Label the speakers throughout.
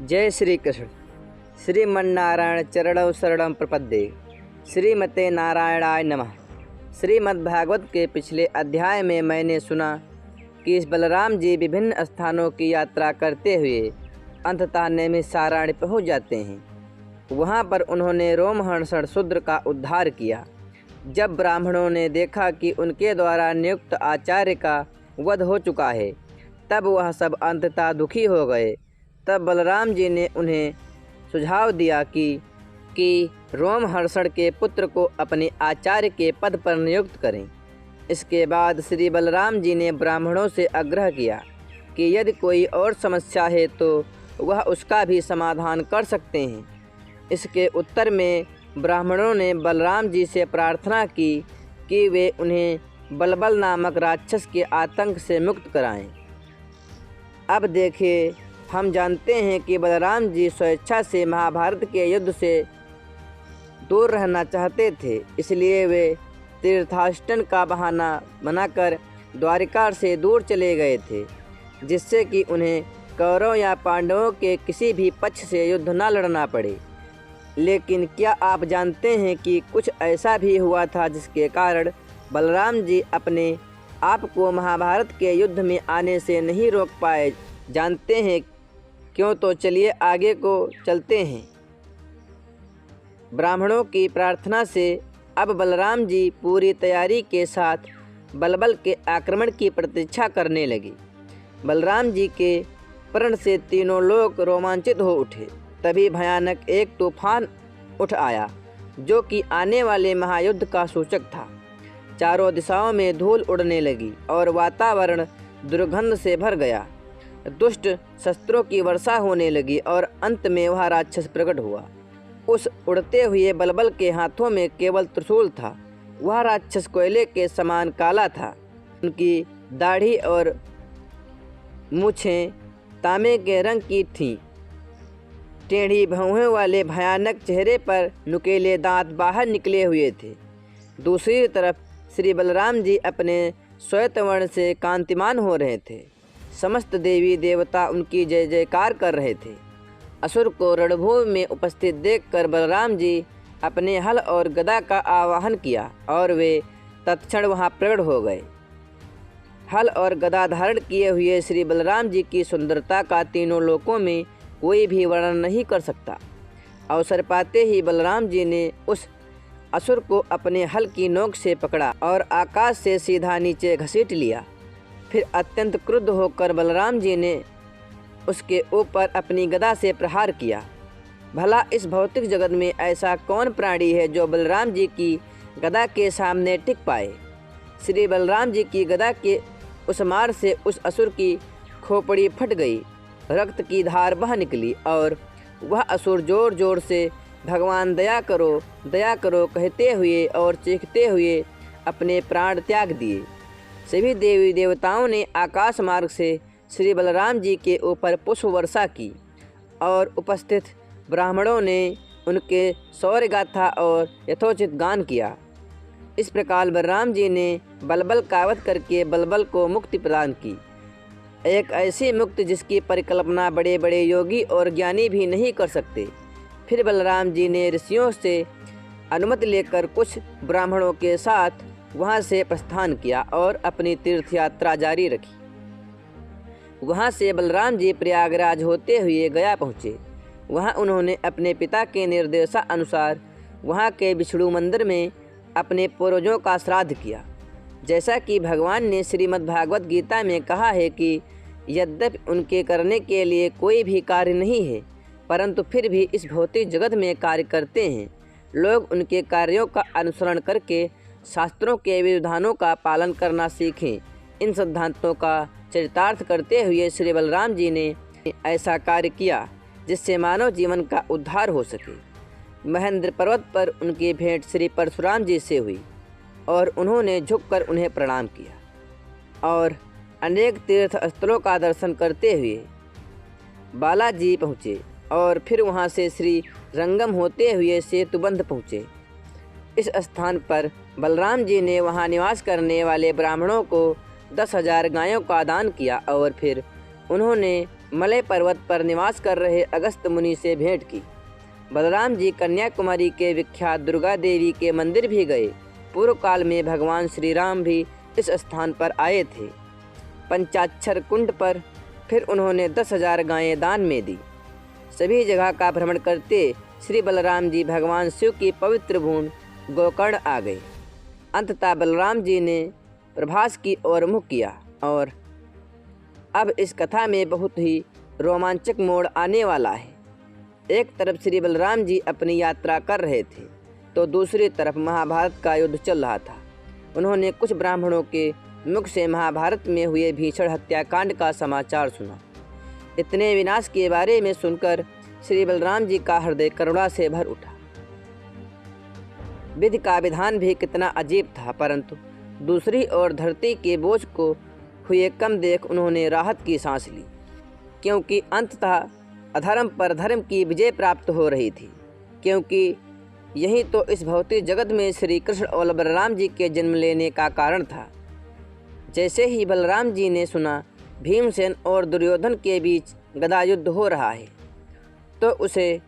Speaker 1: जय श्री कृष्ण। श्रीमन्नारायण चरणौ शरणं प्रपद्ये। श्रीमते नारायणाय नमः। श्रीमद्भागवत के पिछले अध्याय में मैंने सुना कि बलराम जी विभिन्न स्थानों की यात्रा करते हुए अंततः नैमिषारण्य पहुँच जाते हैं। वहाँ पर उन्होंने रोमहर्षण शूद्र का उद्धार किया। जब ब्राह्मणों ने देखा कि उनके द्वारा नियुक्त आचार्य का वध हो चुका है, तब वह सब अंततः दुखी हो गए। तब बलराम जी ने उन्हें सुझाव दिया कि रोमहर्षण के पुत्र को अपने आचार्य के पद पर नियुक्त करें। इसके बाद श्री बलराम जी ने ब्राह्मणों से आग्रह किया कि यदि कोई और समस्या है तो वह उसका भी समाधान कर सकते हैं। इसके उत्तर में ब्राह्मणों ने बलराम जी से प्रार्थना की कि वे उन्हें बलबल नामक राक्षस के आतंक से मुक्त कराएं। अब देखिए, हम जानते हैं कि बलराम जी स्वेच्छा से महाभारत के युद्ध से दूर रहना चाहते थे, इसलिए वे तीर्थाटन का बहाना बनाकर द्वारिका से दूर चले गए थे, जिससे कि उन्हें कौरव या पांडवों के किसी भी पक्ष से युद्ध न लड़ना पड़े। लेकिन क्या आप जानते हैं कि कुछ ऐसा भी हुआ था जिसके कारण बलराम जी अपने आप को महाभारत के युद्ध में आने से नहीं रोक पाए? जानते हैं क्यों? तो चलिए आगे को चलते हैं। ब्राह्मणों की प्रार्थना से अब बलराम जी पूरी तैयारी के साथ बलबल के आक्रमण की प्रतीक्षा करने लगे। बलराम जी के प्रण से तीनों लोग रोमांचित हो उठे। तभी भयानक एक तूफान उठ आया, जो कि आने वाले महायुद्ध का सूचक था। चारों दिशाओं में धूल उड़ने लगी और वातावरण दुर्गंध से भर गया। दुष्ट शस्त्रों की वर्षा होने लगी और अंत में वह राक्षस प्रकट हुआ। उस उड़ते हुए बलबल के हाथों में केवल त्रिशूल था। वह राक्षस कोयले के समान काला था। उनकी दाढ़ी और मूछें तांबे के रंग की थीं। टेढ़ी भौहें वाले भयानक चेहरे पर नुकीले दांत बाहर निकले हुए थे। दूसरी तरफ श्री बलराम जी अपने श्वेत वर्ण से कांतिमान हो रहे थे। समस्त देवी देवता उनकी जय जयकार कर रहे थे। असुर को रणभूमि में उपस्थित देखकर बलराम जी अपने हल और गदा का आवाहन किया और वे तत्क्षण वहां प्रकट हो गए। हल और गदा धारण किए हुए श्री बलराम जी की सुंदरता का तीनों लोकों में कोई भी वर्णन नहीं कर सकता। अवसर पाते ही बलराम जी ने उस असुर को अपने हल की नोक से पकड़ा और आकाश से सीधा नीचे घसीट लिया। फिर अत्यंत क्रुद्ध होकर बलराम जी ने उसके ऊपर अपनी गदा से प्रहार किया। भला इस भौतिक जगत में ऐसा कौन प्राणी है जो बलराम जी की गदा के सामने टिक पाए? श्री बलराम जी की गदा के उस मार से उस असुर की खोपड़ी फट गई। रक्त की धार बह निकली और वह असुर जोर जोर से भगवान दया करो कहते हुए और चीखते हुए अपने प्राण त्याग दिए। सभी देवी देवताओं ने आकाश मार्ग से श्री बलराम जी के ऊपर पुष्प वर्षा की और उपस्थित ब्राह्मणों ने उनके शौर्य गाथा और यथोचित गान किया। इस प्रकार बलराम जी ने बलबल का वध करके बलबल को मुक्ति प्रदान की। एक ऐसी मुक्ति जिसकी परिकल्पना बड़े बड़े योगी और ज्ञानी भी नहीं कर सकते। फिर बलराम जी ने ऋषियों से अनुमति लेकर कुछ ब्राह्मणों के साथ वहां से प्रस्थान किया और अपनी तीर्थ यात्रा जारी रखी। वहां से बलराम जी प्रयागराज होते हुए गया पहुँचे। वहां उन्होंने अपने पिता के निर्देशानुसार वहां के विष्णु मंदिर में अपने पूर्वजों का श्राद्ध किया। जैसा कि भगवान ने श्रीमद्भागवत गीता में कहा है कि यद्यपि उनके करने के लिए कोई भी कार्य नहीं है, परंतु फिर भी इस भौतिक जगत में कार्य करते हैं। लोग उनके कार्यों का अनुसरण करके शास्त्रों के विधानों का पालन करना सीखें। इन सिद्धांतों का चरितार्थ करते हुए श्री बलराम जी ने ऐसा कार्य किया जिससे मानव जीवन का उद्धार हो सके। महेंद्र पर्वत पर उनकी भेंट श्री परशुराम जी से हुई और उन्होंने झुककर उन्हें प्रणाम किया और अनेक तीर्थ स्थलों का दर्शन करते हुए बालाजी पहुँचे और फिर वहां से श्री रंगम होते हुए सेतुबंध पहुँचे। इस स्थान पर बलराम जी ने वहां निवास करने वाले ब्राह्मणों को 10,000 गायों का दान किया और फिर उन्होंने मलय पर्वत पर निवास कर रहे अगस्त मुनि से भेंट की। बलराम जी कन्याकुमारी के विख्यात दुर्गा देवी के मंदिर भी गए। पूर्व काल में भगवान श्री राम भी इस स्थान पर आए थे। पंचाक्षर कुंड पर फिर उन्होंने 10,000 गायें दान में दी। सभी जगह का भ्रमण करते श्री बलराम जी भगवान शिव की पवित्र भूमि गोकर्ण आ गए। अंततः बलराम जी ने प्रभास की ओर मुख किया और अब इस कथा में बहुत ही रोमांचक मोड़ आने वाला है। एक तरफ श्री बलराम जी अपनी यात्रा कर रहे थे तो दूसरी तरफ महाभारत का युद्ध चल रहा था। उन्होंने कुछ ब्राह्मणों के मुख से महाभारत में हुए भीषण हत्याकांड का समाचार सुना। इतने विनाश के बारे में सुनकर श्री बलराम जी का हृदय करुणा से भर उठा। विधि का विधान भी कितना अजीब था, परंतु दूसरी ओर धरती के बोझ को हुए कम देख उन्होंने राहत की सांस ली, क्योंकि अंततः अधर्म पर धर्म की विजय प्राप्त हो रही थी। क्योंकि यही तो इस भौतिक जगत में श्री कृष्ण और बलराम जी के जन्म लेने का कारण था। जैसे ही बलराम जी ने सुना भीमसेन और दुर्योधन के बीच गदा युद्ध हो रहा है, तो उसे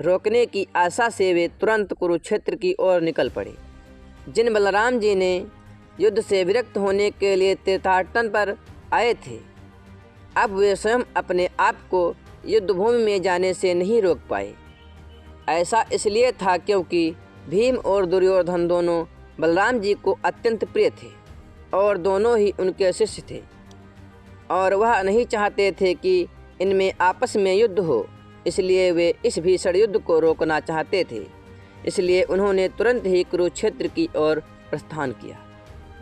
Speaker 1: रोकने की आशा से वे तुरंत कुरुक्षेत्र की ओर निकल पड़े। जिन बलराम जी ने युद्ध से विरक्त होने के लिए तीर्थाटन पर आए थे, अब वे स्वयं अपने आप को युद्धभूमि में जाने से नहीं रोक पाए। ऐसा इसलिए था क्योंकि भीम और दुर्योधन दोनों बलराम जी को अत्यंत प्रिय थे और दोनों ही उनके शिष्य थे, और वह नहीं चाहते थे कि इनमें आपस में युद्ध हो। इसलिए वे इस भीषण युद्ध को रोकना चाहते थे। इसलिए उन्होंने तुरंत ही कुरुक्षेत्र की ओर प्रस्थान किया।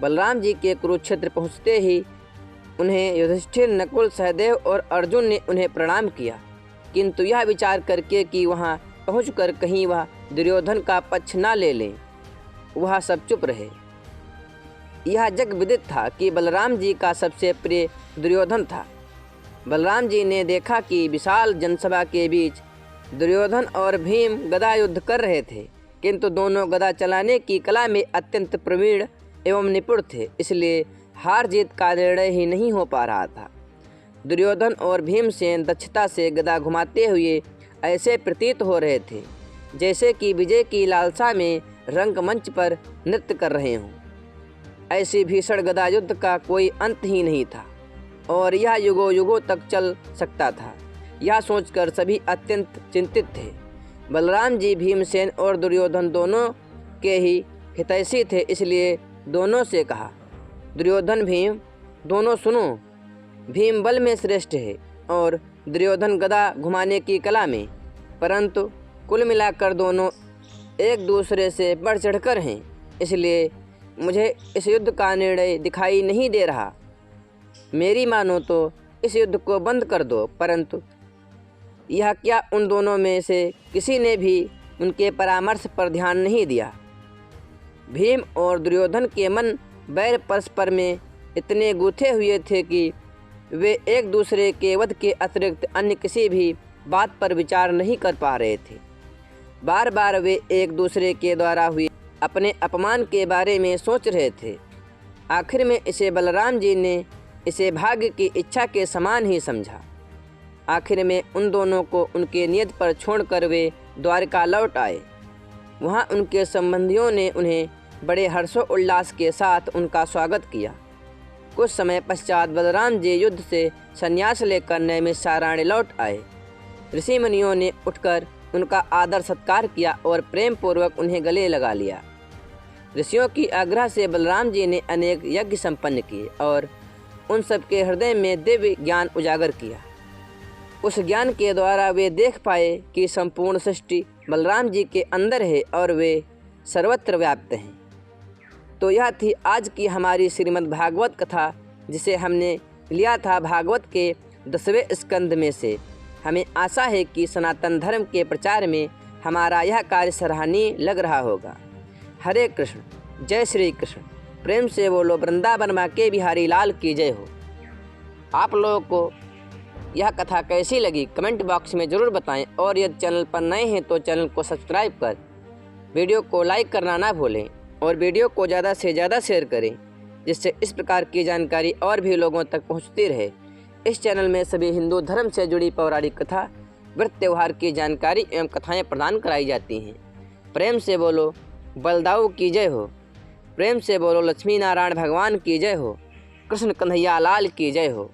Speaker 1: बलराम जी के कुरुक्षेत्र पहुँचते ही उन्हें युधिष्ठिर, नकुल, सहदेव और अर्जुन ने उन्हें प्रणाम किया, किंतु यह विचार करके कि वहां पहुंचकर कहीं वह दुर्योधन का पक्ष न ले लें, वह सब चुप रहे। यह जग विदित था कि बलराम जी का सबसे प्रिय दुर्योधन था। बलराम जी ने देखा कि विशाल जनसभा के बीच दुर्योधन और भीम गदा युद्ध कर रहे थे, किंतु दोनों गदा चलाने की कला में अत्यंत प्रवीण एवं निपुण थे। इसलिए हार जीत का निर्णय ही नहीं हो पा रहा था। दुर्योधन और भीमसेन दक्षता से गदा घुमाते हुए ऐसे प्रतीत हो रहे थे जैसे कि विजय की लालसा में रंगमंच पर नृत्य कर रहे हों। ऐसी भीषण गदा युद्ध का कोई अंत ही नहीं था और यह युगों युगों तक चल सकता था। यह सोचकर सभी अत्यंत चिंतित थे। बलराम जी भीमसेन और दुर्योधन दोनों के ही हितैषी थे, इसलिए दोनों से कहा, दुर्योधन, भीम दोनों सुनो। भीम बल में श्रेष्ठ है और दुर्योधन गदा घुमाने की कला में, परंतु कुल मिलाकर दोनों एक दूसरे से बढ़ चढ़कर हैं। इसलिए मुझे इस युद्ध का निर्णय दिखाई नहीं दे रहा। मेरी मानो तो इस युद्ध को बंद कर दो। परंतु यह क्या उन दोनों में से किसी ने भी उनके परामर्श पर ध्यान नहीं दिया। भीम और दुर्योधन के मन बैर परस्पर में इतने गूथे हुए थे कि वे एक दूसरे के वध के अतिरिक्त अन्य किसी भी बात पर विचार नहीं कर पा रहे थे। बार बार वे एक दूसरे के द्वारा हुए अपने अपमान के बारे में सोच रहे थे। आखिर में इसे बलराम जी ने इसे भाग्य की इच्छा के समान ही समझा। आखिर में उन दोनों को उनके नियत पर छोड़कर वे द्वारका लौट आए। वहाँ उनके संबंधियों ने उन्हें बड़े हर्षोल्लास के साथ उनका स्वागत किया। कुछ समय पश्चात बलराम जी युद्ध से संन्यास लेकर नैमिषारण्य लौट आए। ऋषि मुनियों ने उठकर उनका आदर सत्कार किया और प्रेम पूर्वक उन्हें गले लगा लिया। ऋषियों की आग्रह से बलराम जी ने अनेक यज्ञ संपन्न किए और उन सबके हृदय में दिव्य ज्ञान उजागर किया। उस ज्ञान के द्वारा वे देख पाए कि संपूर्ण सृष्टि बलराम जी के अंदर है और वे सर्वत्र व्याप्त हैं। तो यह थी आज की हमारी श्रीमद् भागवत कथा, जिसे हमने लिया था भागवत के 10वें स्कंद में से। हमें आशा है कि सनातन धर्म के प्रचार में हमारा यह कार्य सराहनीय लग रहा होगा। हरे कृष्ण, जय श्री कृष्ण। प्रेम से बोलो वृंदावन माँ के बिहारी लाल की जय हो। आप लोगों को यह कथा कैसी लगी कमेंट बॉक्स में ज़रूर बताएं, और यदि चैनल पर नए हैं तो चैनल को सब्सक्राइब कर वीडियो को लाइक करना ना भूलें और वीडियो को ज़्यादा से ज़्यादा शेयर करें, जिससे इस प्रकार की जानकारी और भी लोगों तक पहुंचती रहे। इस चैनल में सभी हिंदू धर्म से जुड़ी पौराणिक कथा, व्रत त्यौहार की जानकारी एवं कथाएं प्रदान कराई जाती हैं। प्रेम से बोलो बलदाऊ की जय हो। प्रेम से बोलो लक्ष्मी नारायण भगवान की जय हो। कृष्ण कन्हैया लाल की जय हो।